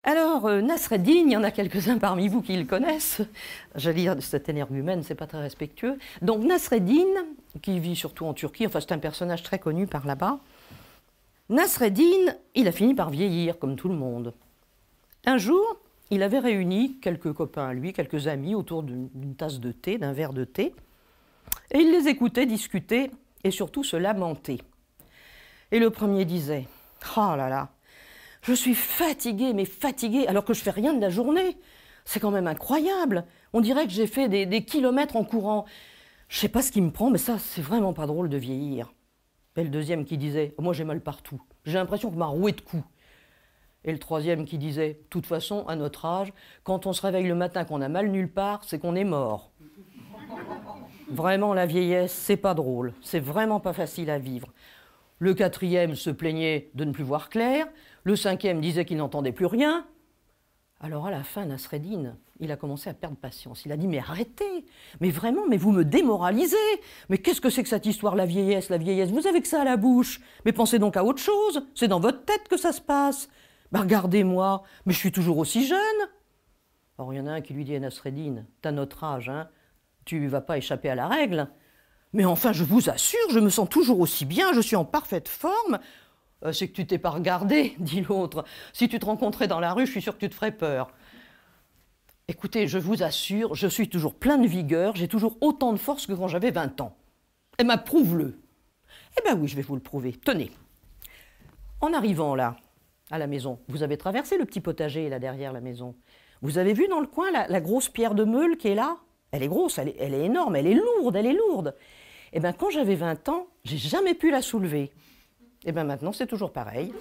Alors, Nasreddin, il y en a quelques-uns parmi vous qui le connaissent. J'allais dire, cet énergumène, c'est pas très respectueux. Donc, Nasreddin, qui vit surtout en Turquie, enfin, c'est un personnage très connu par là-bas. Nasreddin, il a fini par vieillir, comme tout le monde. Un jour, il avait réuni quelques copains à lui, quelques amis, autour d'une tasse de thé, d'un verre de thé, et il les écoutait discuter et surtout se lamenter. Et le premier disait « Oh là là, je suis fatigué, mais fatigué, alors que je fais rien de la journée. C'est quand même incroyable. On dirait que j'ai fait des kilomètres en courant. Je sais pas ce qui me prend, mais ça, c'est vraiment pas drôle de vieillir. » Et le deuxième qui disait « Moi, j'ai mal partout. J'ai l'impression qu'on m'a roué de coups. » Et le troisième qui disait « De toute façon, à notre âge, quand on se réveille le matin qu'on a mal nulle part, c'est qu'on est mort. » Vraiment, la vieillesse, c'est pas drôle. C'est vraiment pas facile à vivre. Le quatrième se plaignait de ne plus voir clair. Le cinquième disait qu'il n'entendait plus rien. Alors à la fin, Nasreddin, il a commencé à perdre patience. Il a dit « Mais arrêtez, mais vraiment, mais vous me démoralisez. Mais qu'est-ce que c'est que cette histoire, la vieillesse, vous avez que ça à la bouche. Mais pensez donc à autre chose, c'est dans votre tête que ça se passe. Ben regardez-moi, mais je suis toujours aussi jeune. » Alors il y en a un qui lui dit à Nasreddin « T'as notre âge, hein, tu ne vas pas échapper à la règle. » Mais enfin, je vous assure, je me sens toujours aussi bien, je suis en parfaite forme. C'est que tu t'es pas regardé, dit l'autre. Si tu te rencontrais dans la rue, je suis sûr que tu te ferais peur. Écoutez, je vous assure, je suis toujours plein de vigueur, j'ai toujours autant de force que quand j'avais 20 ans. Eh bien, prouve-le. Eh bien oui, je vais vous le prouver. Tenez, en arrivant là, à la maison, vous avez traversé le petit potager là derrière la maison. Vous avez vu dans le coin la grosse pierre de meule qui est là? Elle est grosse, elle est énorme, elle est lourde. Eh bien, quand j'avais 20 ans, j'ai jamais pu la soulever. Eh bien, maintenant, c'est toujours pareil.